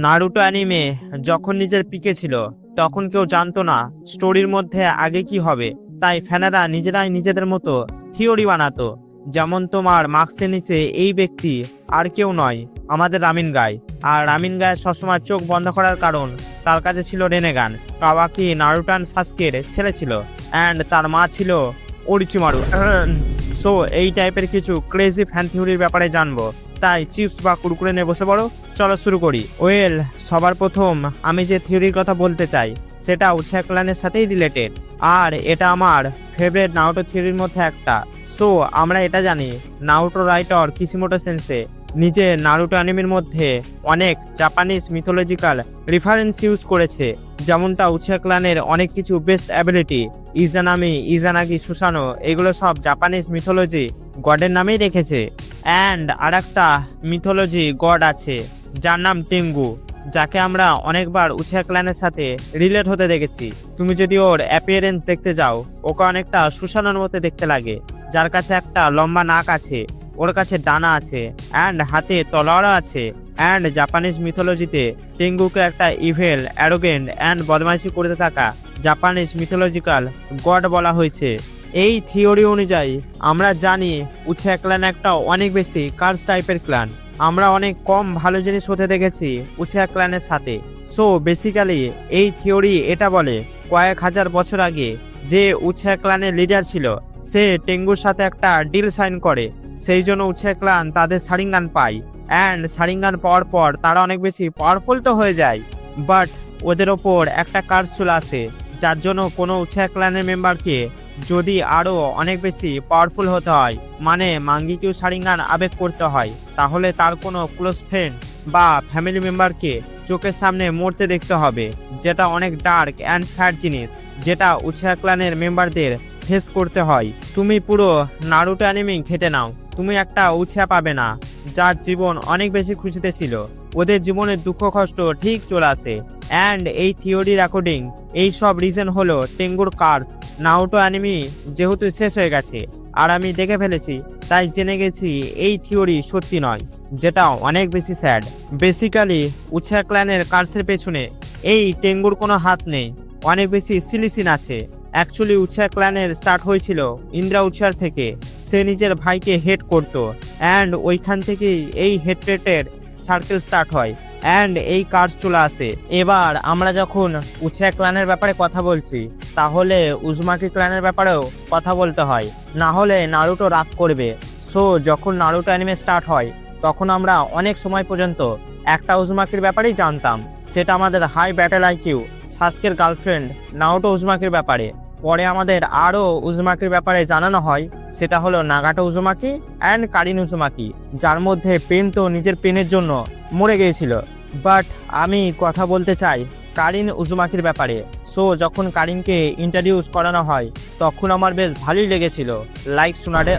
Naruto anime যখন নিজের পিকে ছিল তখন কেউ জানতো না স্টোরির মধ্যে আগে কি হবে, তাই ফ্যানেরা নিজেরাই নিজেদের মতো থিওরি বানাতো। যেমন তোমার মার্কসের নিচে এই ব্যক্তি আর কেউ নয়, আমাদের রামিন গাই। আর রামিন গায়ের সবসময় চোখ বন্ধ করার কারণ তার কাছে ছিল রেনেগান। কাওয়াকি নারুটান সাসকের ছেলে ছিল, অ্যান্ড তার মা ছিল ওরিচিমারু। সো এই টাইপের কিছু ক্রেজি ফ্যান থিওরির ব্যাপারে জানবো, তাই চিপস বা কুরকুরে নিয়ে বসে পড়ো, চলো শুরু করি। ওয়েল, সবার প্রথম আমি যে থিওরির কথা বলতে চাই সেটা উচ্ছা ক্ল্যানের সাথেই রিলেটেড, আর এটা আমার ফেভারিট নারুটো থিওরির মধ্যে একটা। সো আমরা এটা জানি নারুটো রাইটার কিশিমোটো সেন্সে নিজে নারুটো অ্যানিমের মধ্যে অনেক জাপানিজ মিথোলজিক্যাল রেফারেন্স ইউজ করেছে, যেমনটা উচ্ছা ক্ল্যানের অনেক কিছু বেস্ট অ্যাবিলিটি, ইজানামি, ইজানাগি, সুসানো, এগুলো সব জাপানিজ মিথোলজি গডের নামেই রেখেছে। অ্যান্ড আর একটা মিথোলজি গড আছে যার নাম টেঙ্গু, যাকে আমরা অনেকবার উচ্ছা ক্ল্যানের সাথে রিলেট হতে দেখেছি। তুমি যদি ওর অ্যাপিয়ারেন্স দেখতে যাও, ওকে অনেকটা সুসানোর মতো দেখতে লাগে, যার কাছে একটা লম্বা নাক আছে, ওর কাছে ডানা আছে, অ্যান্ড হাতে তলোয়ারও আছে। অ্যান্ড জাপানিজ মিথোলজিতে টেঙ্গুকে একটা ইভেল, অ্যারোগেন্ট অ্যান্ড বদমাইশি করতে থাকা জাপানিজ মিথোলজিক্যাল গড বলা হয়েছে। এই থিওরি অনুযায়ী আমরা জানি উচ্ছা ক্ল্যান একটা অনেক বেশি কার্স টাইপের ক্ল্যান। আমরা অনেক কম ভালো জিনিস হতে দেখেছি উচ্ছা ক্ল্যানের সাথে। সো বেসিক্যালি এই থিওরি এটা বলে কয়েক হাজার বছর আগে যে উচ্ছা ক্ল্যানের লিডার ছিল সে টেঙ্গুর সাথে একটা ডিল সাইন করে, সেই জন্য উচ্ছা ক্ল্যান তাদের শারিঙ্গান পায়। অ্যান্ড শারিঙ্গান পাওয়ার পর তারা অনেক বেশি পাওয়ারফুল তো হয়ে যায়, বাট ওদের ওপর একটা কার্স চলে আসে, যার জন্য কোনো উচ্ছা ক্ল্যানের মেম্বারকে যদি আরও অনেক বেশি পাওয়ারফুল হতে হয়, মানে মাঙ্গিকিউ শারিঙ্গান আবেগ করতে হয়, তাহলে তার কোনো ক্লোজ ফ্রেন্ড বা ফ্যামিলি মেম্বারকে চোখের সামনে মরতে দেখতে হবে, যেটা অনেক ডার্ক অ্যান্ড স্যাড জিনিস, যেটা উচ্ছা ক্ল্যানের মেম্বারদের ফেস করতে হয়। তুমি পুরো নারুটো অ্যানিমে ঘেটে নাও, তুমি একটা উচ্ছা পাবে না যার জীবন অনেক বেশি খুশিতে ছিল। ওদের জীবনের দুঃখ কষ্ট ঠিক চলে আসে। অ্যান্ড এই থিওরির অ্যাকর্ডিং এই সব রিজন হলো টেঙ্গুর কার্স। নারুটো অ্যানিমে যেহেতু শেষ হয়ে গেছে আর আমি দেখে ফেলেছি, তাই জেনে গেছি এই থিওরি সত্যি নয়, যেটা অনেক বেশি স্যাড। বেসিক্যালি উচ্ছা ক্ল্যানের কার্সের পেছনে এই টেঙ্গুর কোনো হাত নেই, অনেক বেশি সিলিসিন আছে। অ্যাকচুয়ালি উচ্ছা ক্ল্যানের স্টার্ট হয়েছিল ইন্দ্রা উচ্ছার থেকে, সে নিজের ভাইকে হেট করত, অ্যান্ড ওইখান থেকেই এই হেট্রেটের সার্কেল স্টার্ট হয়, অ্যান্ড এই কার্স চলে আসে। এবার আমরা যখন উচ্ছা ক্ল্যানের ব্যাপারে কথা বলছি, তাহলে উজুমাকি ক্ল্যানের ব্যাপারেও কথা বলতে হয়, না হলে নারুটো রাগ করবে। সো যখন নারুটো অ্যানিমে স্টার্ট হয় তখন আমরা অনেক সময় পর্যন্ত একটা উজুমাকির ব্যাপারেই জানতাম, সেটা আমাদের হাই ব্যাটেল আইকিউ সাসকের গার্লফ্রেন্ড নারুটো উজুমাকির ব্যাপারে। পরে আমাদের আরও উজুমাকির ব্যাপারে জানানো হয়, সেটা হলো নাগাটো উজুমাকি অ্যান্ড কারিন উজুমাকি, যার মধ্যে পেন তো নিজের পেনের জন্য মরে গিয়েছিল। বাট আমি কথা বলতে চাই কারিন উজুমাকির ব্যাপারে। সো যখন কারিনকে ইন্ট্রোডিউস করানো হয় তখন আমার বেশ ভালোই লেগেছিল, লাইক সোনাডে,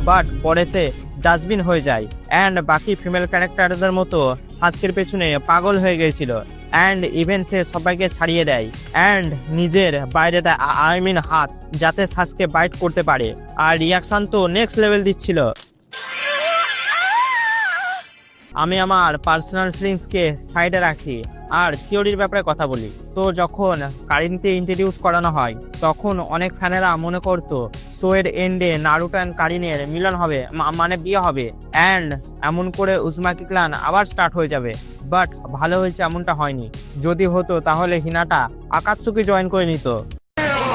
বাট পরে সে ডাস্টবিন হয়ে যায়, অ্যান্ড বাকি ফিমেল ক্যারেক্টারদের মতো সাসকের পেছনে পাগল হয়ে গিয়েছিল, অ্যান্ড ইভেন সে সবাইকে ছাড়িয়ে দেয়, অ্যান্ড নিজের বাইরে দেয়, আই মিন হাত, যাতে সাসকে বাইট করতে পারে। আর রিয়াকশন তো নেক্সট লেভেল দিচ্ছিল। আমি আমার পার্সোনাল ফিলিংসকে সাইডে রাখি আর থিওরির ব্যাপারে কথা বলি। তো যখন কারিনকে ইন্ট্রোডিউস করানো হয় তখন অনেক ফ্যানেরা মনে করতো শোয়ের এন্ডে নারুটো অ্যান্ড কারিনের মিলন হবে, মানে বিয়ে হবে, অ্যান্ড এমন করে উজুমাকি ক্ল্যান আবার স্টার্ট হয়ে যাবে। বাট ভালো হয়েছে এমনটা হয়নি, যদি হতো তাহলে হিনাটা আকাতসুকি জয়েন করে নিত।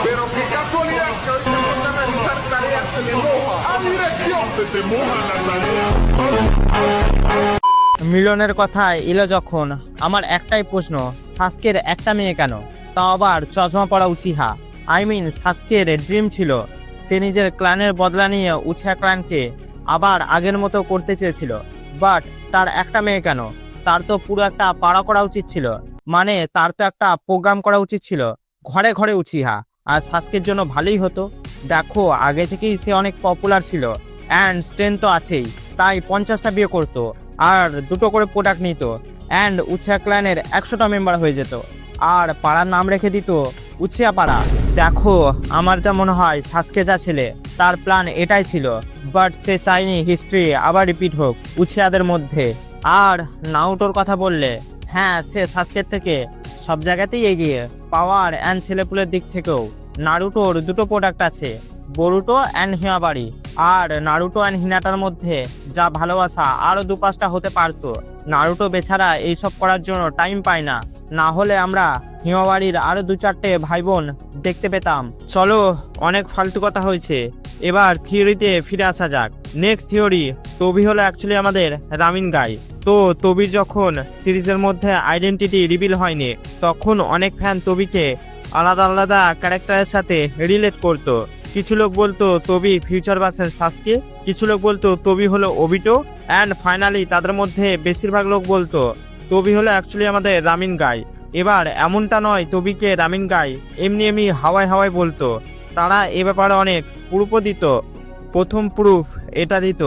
Pero qué casualidad que hoy me mandan a realizar tareas que me moja. ¡A dirección! Se te mojan las tareas. মিলনের কথায় এলো যখন, আমার একটাই প্রশ্ন, সাসকের একটা মেয়ে কেন, তাও আবার চশমা পরা উচিহা? আই মিন সাসকের ড্রিম ছিল সে নিজের ক্ল্যানের বদলা নিয়ে উচিহা ক্ল্যানকে আবার আগের মতো করতে চেয়েছিল, বাট তার একটা মেয়ে কেন? তার তো পুরো একটা পাড়া করা উচিত ছিল, মানে তার তো একটা প্রোগ্রাম করা উচিত ছিল ঘরে ঘরে উচিহা। আর সাসকের জন্য ভালোই হতো, দেখো আগে থেকেই সে অনেক পপুলার ছিল, অ্যান্ড স্ট্রেন্থ তো আছেই, তাই 50টা বিয়ে করতো আর 2টো করে প্রোডাক্ট নিত, অ্যান্ড উচিহা ক্ল্যানের 100টা মেম্বার হয়ে যেত, আর পাড়ার নাম রেখে দিত উচিহা পাড়া। দেখো আমার যা মনে হয় সাসকে যা ছেলে তার প্ল্যান এটাই ছিল, বাট সে চায়নি হিস্ট্রি আবার রিপিট হোক উচিহাদের মধ্যে। আর নারুটোর কথা বললে হ্যাঁ, সে সাসকের থেকে সব জায়গাতেই এগিয়ে, পাওয়ার অ্যান্ড ছেলেপুলের দিক থেকেও। নারুটোর দুটো প্রোডাক্ট আছে, Boruto and হিমাবারি। R Naruto and হিনাটার মধ্যে যা ভালোবাসা আরও 2-5টা হতে পারতো। নারুটো বেচারা এইসব করার জন্য টাইম পায় না, না হলে আমরা হিমাবারির আরও 2-4টে ভাই বোন দেখতে পেতাম। চলো, অনেক ফালতু কথা হয়েছে, এবার থিওরিতে ফিরে আসা যাক। নেক্সট থিওরি, তবি হলো অ্যাকচুয়ালি আমাদের রামিন গাই। তো তবির যখন সিরিজের মধ্যে আইডেন্টিটি রিভিল হয়নি, তখন অনেক ফ্যান তবিকে আলাদা আলাদা ক্যারেক্টারের সাথে রিলেট করতো। কিছু লোক বলতো তবি ফিউচার ভার্সন সাসকে, কিছু লোক বলতো তবি হলো ওবিটো, অ্যান্ড ফাইনালি তাদের মধ্যে বেশিরভাগ লোক বলতো তবি হলো অ্যাকচুয়ালি আমাদের রামিন গাই। এবার এমনটা নয় তবিকে রামিন গাই এমনি এমনি হাওয়ায় হাওয়ায় বলতো, তারা এ ব্যাপারে অনেক প্রুফও দিত। প্রথম প্রুফ এটা দিত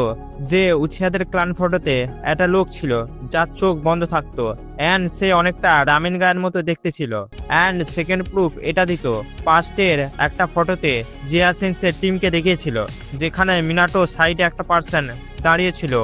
যে উচিয়াদের ক্লান ফটোতে একটা লোক ছিল যার চোখ বন্ধ থাকতো, অ্যান্ড সে অনেকটা রামিন গায়ের মতো দেখতে ছিল। অ্যান্ড সেকেন্ড প্রুফ এটা দিত পাস্টের একটা ফটোতে জিয়া সেন্সের টিমকে দেখিয়েছিল, যেখানে মিনাটো সাইডে একটা পার্সন দাঁড়িয়েছিল,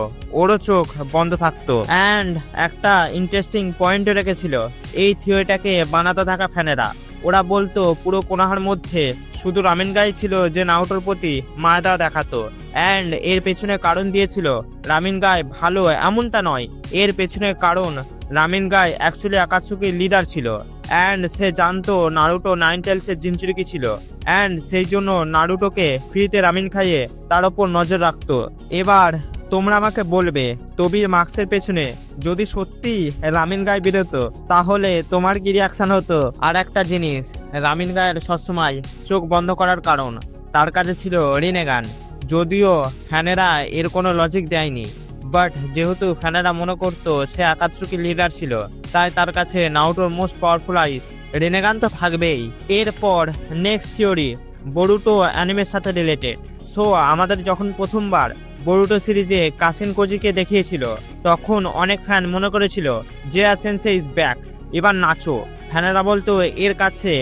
ওরও চোখ বন্ধ থাকতো। অ্যান্ড একটা ইন্টারেস্টিং পয়েন্ট রেখেছিল এই থিওরিটাকে বানাতে থাকা ফ্যানেরা। ওরা বলতো পুরো কোনাহার মধ্যে শুধু রামিন গাই ছিল যে নারুটোর প্রতি মায়া দেখাতো, অ্যান্ড এর পেছনে কারণ দিয়েছিল রামিন গাই ভালো এমনটা নয়, এর পেছনে কারণ রামিন গাই অ্যাকচুয়ালি আকাতসুকির লিডার ছিল, অ্যান্ড সে জানতো নারুটো 9 টেলসের জিনচুরিকি ছিল, অ্যান্ড সেই জন্য নারুটোকে ফ্রিতে রামিন খাইয়ে তার ওপর নজর রাখতো। এবার তোমরা আমাকে বলবে তবির মার্কসের পেছনে যদি সত্যি রামিন গাই বেরোতো তাহলে তোমার কি রিয়াকশন হতো? আর একটা জিনিস, রামিন গায়ের সবসময় চোখ বন্ধ করার কারণ তার কাছে ছিল রিনেগান। যদিও ফ্যানেরা এর কোনো লজিক দেয়নি, বাট যেহেতু ফ্যানেরা মনে করতো সে আকাতসুকির লিডার ছিল, তাই তার কাছে নারুটোর মোস্ট পাওয়ারফুল আইস রিনেগান তো থাকবেই। এরপর নেক্সট থিওরি বরুটো অ্যানিমের সাথে রিলেটেড। সো আমাদের যখন প্রথমবার বরুটো সিরিজে কাসিন কোজিকে দেখিয়েছিল, তখন অনেক ফ্যান মনে করেছিল জিয়া সেন্সে ইজ ব্যাক, এবার নাচো। ফ্যানেরা বলতো এর কাছে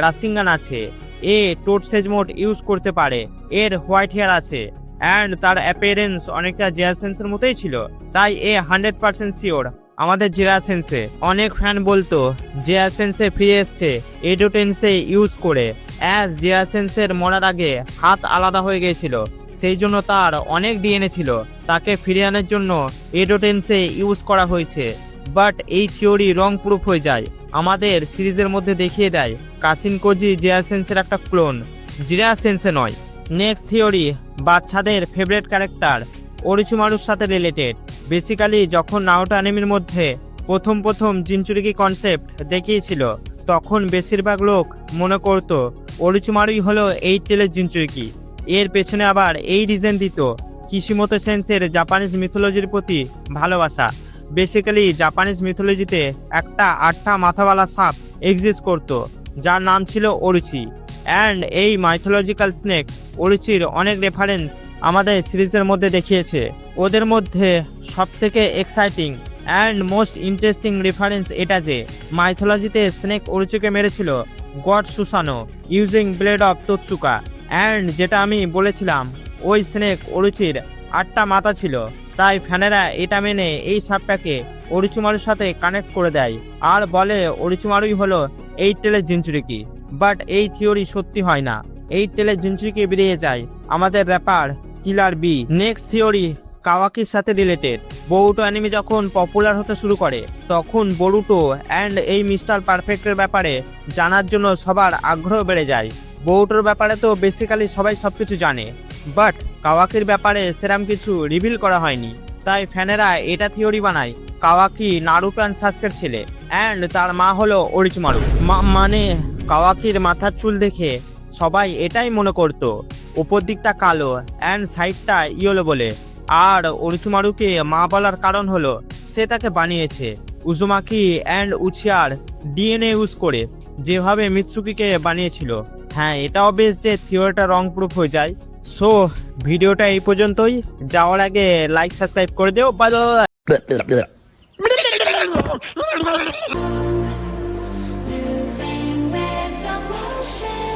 রাসিঙ্গান আছে, এ টোটসেজ মোড ইউজ করতে পারে, এর হোয়াইট হেয়ার আছে, অ্যান্ড তার অ্যাপিয়ারেন্স অনেকটা জিয়া সেন্সের মতোই ছিল, তাই এ 100% শিওর আমাদের জিয়া সেন্সে। অনেক ফ্যান বলতো জিয়া সেন্সে ফিরে এসছে এডোটেন্সে ইউজ করে, অ্যাজ জিয়া সেন্সের মরার আগে হাত আলাদা হয়ে গিয়েছিল, সেই জন্য তার অনেক ডিএনএ ছিল, তাকে ফিরিয়ে আনার জন্য এডোটেন্সে ইউজ করা হয়েছে। বাট এই থিওরি রং প্রুফ হয়ে যায়, আমাদের সিরিজের মধ্যে দেখিয়ে দেয় কাসিন কোজি জিয়া সেন্সের একটা ক্লোন, জিয়া সেন্সে নয়। নেক্সট থিওরি বাচ্চাদের ফেভারিট ক্যারেক্টার ওরিচিমারুর সাথে রিলেটেড। বেসিক্যালি যখন নারুটো অ্যানিমের মধ্যে প্রথম জিনচুরিকি কনসেপ্ট দেখিয়েছিল, তখন বেশিরভাগ লোক মনে করতো ওরিচিমারুই হলো 8 টেলের জিনচুরিকি। এর পেছনে আবার এই রিজন দিত কিশিমোতো সেন্সের জাপানিজ মিথোলজির প্রতি ভালোবাসা। বেসিক্যালি জাপানিজ মিথোলজিতে একটা 8টা মাথাওয়ালা সাপ এক্সিস্ট করতো, যার নাম ছিল ওরুচি, অ্যান্ড এই মাইথোলজিক্যাল স্নেক ওরুচির অনেক রেফারেন্স আমাদের সিরিজের মধ্যে দেখিয়েছে। ওদের মধ্যে সবথেকে exciting and most interesting reference এটা যে মাইথোলজিতে স্নেক ওরুচিকে মেরেছিল god Susanoo using blade of Totsuka, and যেটা আমি বলেছিলাম ওই স্নেক ওরুচির 8টা মাথা ছিল, তাই ফ্যানেরা এটা মেনে এই সাপটাকে ওরিচিমারুর সাথে কানেক্ট করে দেয় আর বলে ওরিচিমারুই হলো 8 টেলের জিনচুরিকি। বাট এই থিওরি সত্যি হয় না, 8 টেলের জিনচুরিকি বেরিয়ে যায় আমাদের র্যাপার কিলার বি। নেক্সট থিওরি কাওয়াকির সাথে রিলেটেড। বরুটো অ্যানিমে যখন পপুলার হতে শুরু করে, তখন বরুটো অ্যান্ড এই মিস্টার পারফেক্টের ব্যাপারে জানার জন্য সবার আগ্রহ বেড়ে যায়। বরুটোর ব্যাপারে তো বেসিক্যালি সবাই সবকিছু জানে, বাট কাওয়াকির ব্যাপারে সেরকম কিছু রিভিল করা হয়নি, তাই ফ্যানেরা এটা থিওরি বানায় কাওয়াকি নারুটো অ্যান্ড সাসকের ছেলে, অ্যান্ড তার মা হলো ওরিচিমারু। মানে কাওয়াকির মাথার চুল দেখে সবাই এটাই মনে করতো উপর দিকটা কালো অ্যান্ড সাইডটা ইয়েলো বলে। আর ওরিচিমারুকে মা বলার কারণ হলো সে তাকে বানিয়েছে উজুমাকি অ্যান্ড উচিয়ার ডিএনএ ইউজ করে, যেভাবে মিৎসুকিকে বানিয়েছিল। হ্যাঁ, এটাও বেশ যে থিওরিটা রং প্রুফ হয়ে যায়। সো ভিডিওটা এই পর্যন্তই, যাওয়ার আগে লাইক সাবস্ক্রাইব করে দিও। Moving with emotion.